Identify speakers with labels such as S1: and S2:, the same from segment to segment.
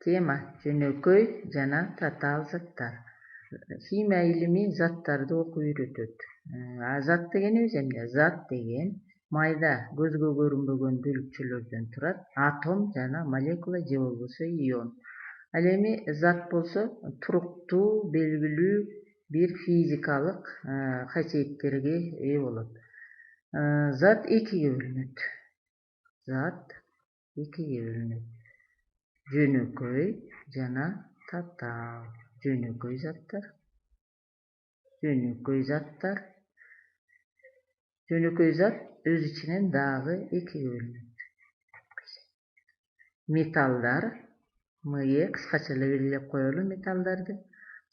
S1: Тема: жөнөкөй жана татаал заттар. Химия илими заттарды окуп үйрөтөт. Зат дегенибиз эмне? Зат деген майда көзгө көрүнбөгөн бөлүкчөлөрдөн турат. Атом жана молекула же болбосо ион. Ал эми зат болсо туруктуу, белгилүү бир физикалык касиеттерге ээ болот. Зат экиге бөлүнөт. Жөнөкөй жана татаал. Жөнөкөй заттар. Жөнөкөй зат өз ичинен дагы экиге бөлүнөт. Металлдар, мые кыскача эле белгилеп коелу металлдарды,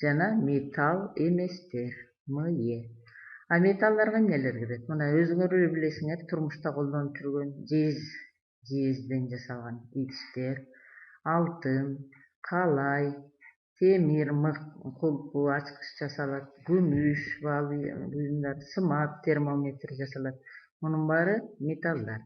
S1: жана металл эместер, мые. А металлдарга эмнелер кирет? Мына өзүңөр эле билесиңер, турмушта колдонуп жүргөн жезден жасалган идиштер, алтын, калай, темир, мык кулпу, ачкыч жасалат, күмүш буюмдар, сымак, термометр жасалат. Мунун баары металлдар.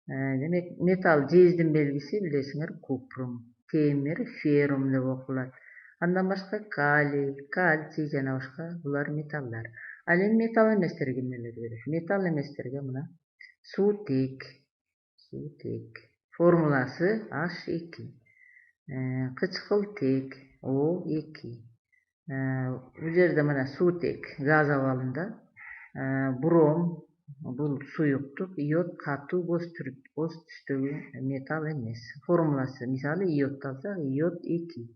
S1: Демек, металл жездин белгиси билесиңер купрум, темир, феррум деп окулат. Андан башка калий, кальций жана башка булар металлдар. Ал эми металл эместерге эмнелер кирет? Металл эместерге мына суутек. Формуласы H2. Кычкылтек O2. Бул жерде мына суутек газ абалында, бром бул суюктук, иод катуу боз түстөгү металл эмес. Формуласы мисалы иодду алсак иод 2.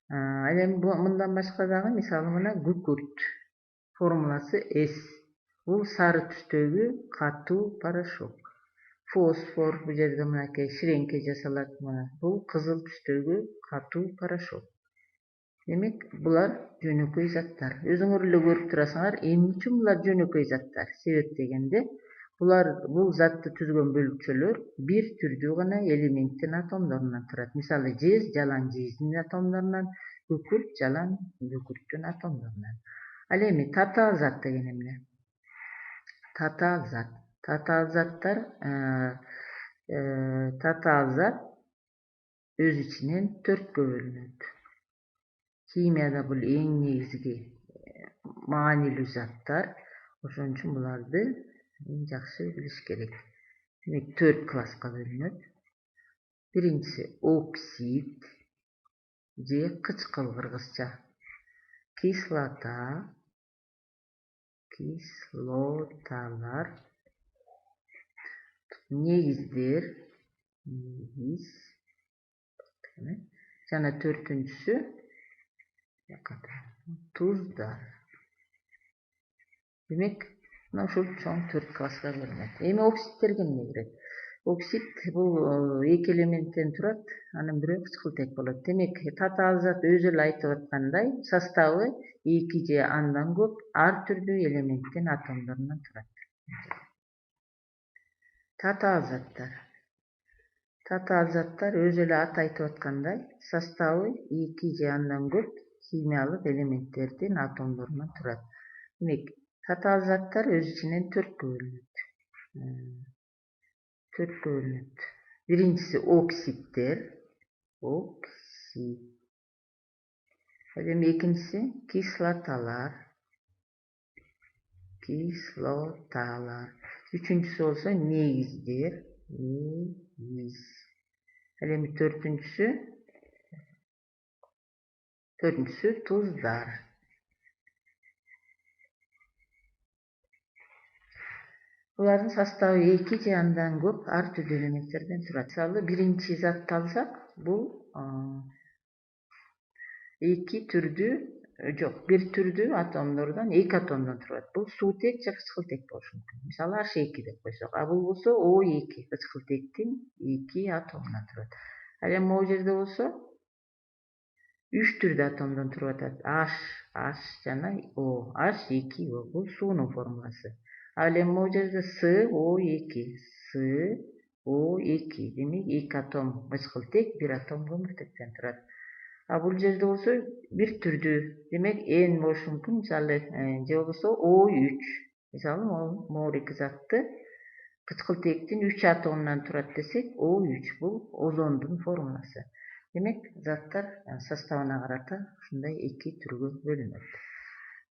S1: Ал эми мындан башка дагы мисалы мына күкүрт. Формуласы S. Бул сары түстөгү катуу порошок. Фосфор бул жерде мынакей ширеңке жасалат. Бул кызыл түстөгү катуу порошок. Демек, булар жөнөкөй заттар. Өзүңөр эле көрүп турасыңар, эмне үчүн булар жөнөкөй заттар? Себеп дегенде, бул затты түзгөн бөлүкчөлөр бир түрдүү гана элементтин атомдорунан турат. Мисалы, жез жалаң жездин атомдорунан, күкүрт жалаң күкүрттүн атомдорунан. Ал эми татаал зат деген эмне? Татаал зат өз ичинен 4кө бөлүнөт. Химияда бул эң негизги маанилүү заттар. Ошон үчүн буларды жакшы билиш керек. Демек, 4 класска бөлүнөт. Биринчиси оксид же кычкыл кыргызча. Кислоталар, негиздер, жана төртүнчүсү туздар. Демек, мына ушул чоң 4 класска бөлүнөт. Эми оксидтерге эмне кирет? Оксид бул 2 элементтен турат, анын бирөө кычкылтек болот. Демек, татаал зат өзү эле айтып аткандай, составы 2 же андан көп ар түрдүү элементтин атомдорунан турат. Татаал заттар өзү эле аты айтып аткандай, составы 2 же андан көп химиялык элементтердин атомдорунан турат. Демек, татаал заттар өз ичинен 4кө бөлүнөт. Биринчиси оксидтер. Ал эми экинчиси кислоталар. Үчүнчүсү болсо негиздер. Ал эми төртүнчүсү туздар. Булардын составы 2 же андан көп ар түрдүү элементтерден турат. Мисалы, биринчи затты алсак, бул бир түрдүү атомдордон 2 атомдон турат. Бул суутек же кычкылтек болушу мүмкүн. Мисалы, H2 деп койсок, а бул болсо O2, кычкылтектин 2 атомунан турат. Ал эми могу жерде болсо 3 түрдүү атомдон туруп атат. H жана O. H2O. Бул суунун формуласы. Ал эми могу жерде SO2. Демек, 2 атом кычкылтек, 1 атом көмүртектен турат. А бул жерде болсо бир түрдүү. Демек, N болушу мүмкүн. Мисалы, же болбосо O3. Мисалы, могу 2 затты кычкылтектин 3 атомунан турат десек, O3. Бул озондун формуласы. Демек, заттар составына карата ушундай эки түргө бөлүнөт.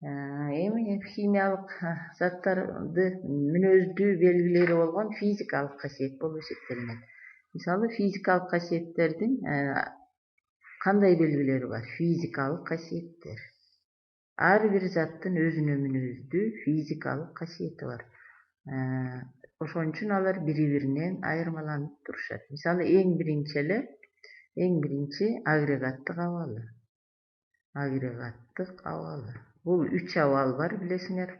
S1: Эми химиялык заттарды мүнөздүү белгилери болгон физикалык касиет болуп эсептелинет. Мисалы, физикалык касиеттердин кандай белгилери бар? Физикалык касиеттер. Ар бир заттын өзүнө мүнөздүү физикалык касиети бар. Ошон үчүн алар бири-биринен айырмаланып турушат. Мисалы, эң биринчи агрегаттык абалы. Агрегаттык абалы. Бул 3 абал бар, билесиңер.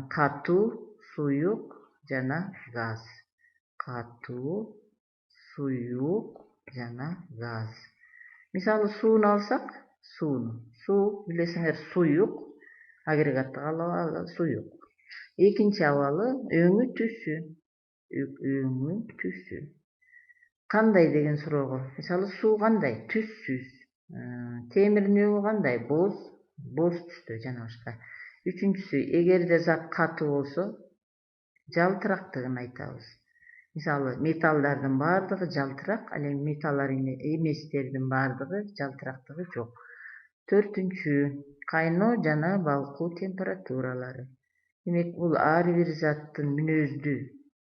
S1: Катуу, суюк жана газ. Катуу, суюк жана газ. Мисалы, сууну алсак, суу билесиңер суюк, агрегаттык абалы суюк. Экинчи абалы өңү түсү. Кандай деген суроого, мисалы, суу кандай? Түссүз. Темирдин өңү кандай? Боз түстө жана башка. Үчүнчүсү, эгерде зат катуу болсо, жалтырактыгын айтабыз. Мисалы, металлдардын баардыгы жалтырак, ал эми металлдар эместердин баардыгы жалтырактыгы жок. Төртүнчү, кайноо жана балкуу температуралары. Демек, бул ар бир заттын мүнөздүү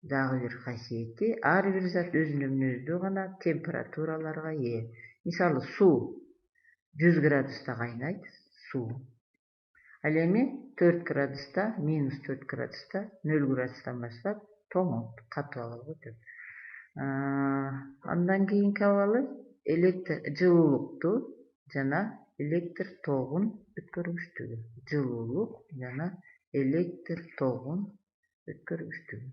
S1: дагы бир касиети. Ар бир зат өзүнө мүнөздүү гана температураларга ээ. Мисалы, суу 100 градуста кайнайт, суу. Ал эми 4 градуста, -4 градуста, 0 градустан баштап тоңот, катуу абалга өтөт. Андан кийинки абалы жылуулукту жана электр тогун өткөргүчтүгү. Жылуулук жана электр тогун өткөргүчтүгү.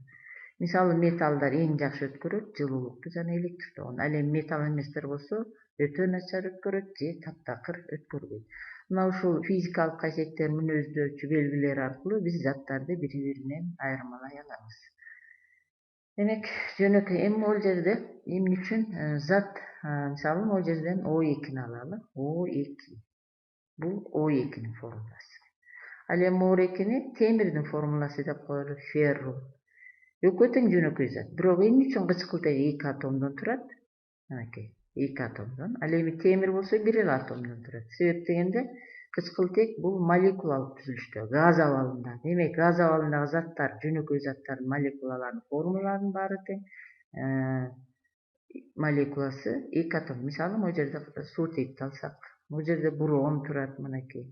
S1: Мисалы, металлдар эң жакшы өткөрөт жылуулукту жана электр тогун. Ал эми металл эместер болсо өтө начар өткөрөт же таптакыр өткөрбөйт. Мына ушул физикалык касиеттер мүнөздөөчү белгилер аркылуу биз заттарды бири-биринен айырмалай алабыз. Демек, жөнөкөй. Эми могул жерде эмне үчүн зат, мисалы, могул жерден O2-ни алалы. O2. Бул O2-нин формуласы. Ал эми O2-ни темирдин формуласы деп коелу, ферру. Экөө тең жөнөкөй зат. Бирок эмне үчүн кычкылтек 2 атомдон турат? Анакей, 2 атомдон. Ал эми темир болсо 1 атомдон турат. Себеп дегенде, кычкылтек бул молекулалык түзүлүштө, газ абалында. Демек, газ абалындагы заттар, жөнөкөй заттардын молекулаларынын формулаларынын баары тең. Молекуласы 2 атом. Мисалы, могул жерде суутекти алсак, могул жерде бром турат, мынакей.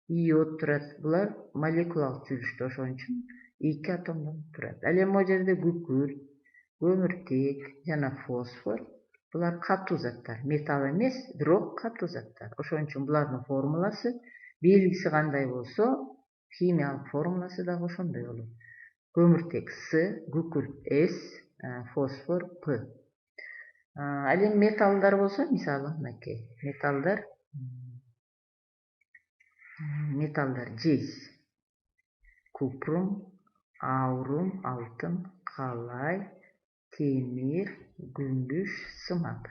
S1: Иод турат. Булар молекулалык түзүлүштө, ошон үчүн 2 атомдон турат. Ал эми могул жерде күкүрт, көмүртек жана фосфор, булар катуу заттар. Металл эмес, бирок катуу заттар. Ошон үчүн булардын формуласы, белгиси кандай болсо, химиялык формуласы дагы ошондой болот. Көмүртек С, күкүрт С, фосфор П. Ал эми металлдар болсо, мисалы, мынакей, металлдар жез, купрум, аурум, алтын, калай, темир, күмүш, сымак.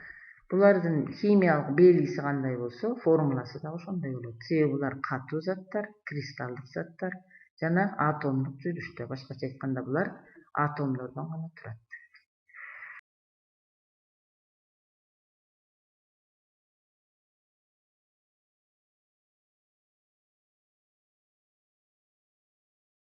S1: Булардын химиялык белгиси кандай болсо, формуласы да ошондой болот. Себеби булар катуу заттар, кристалдык заттар жана атомдук түзүлүштө. Башкача айтканда, булар атомдордон гана турат.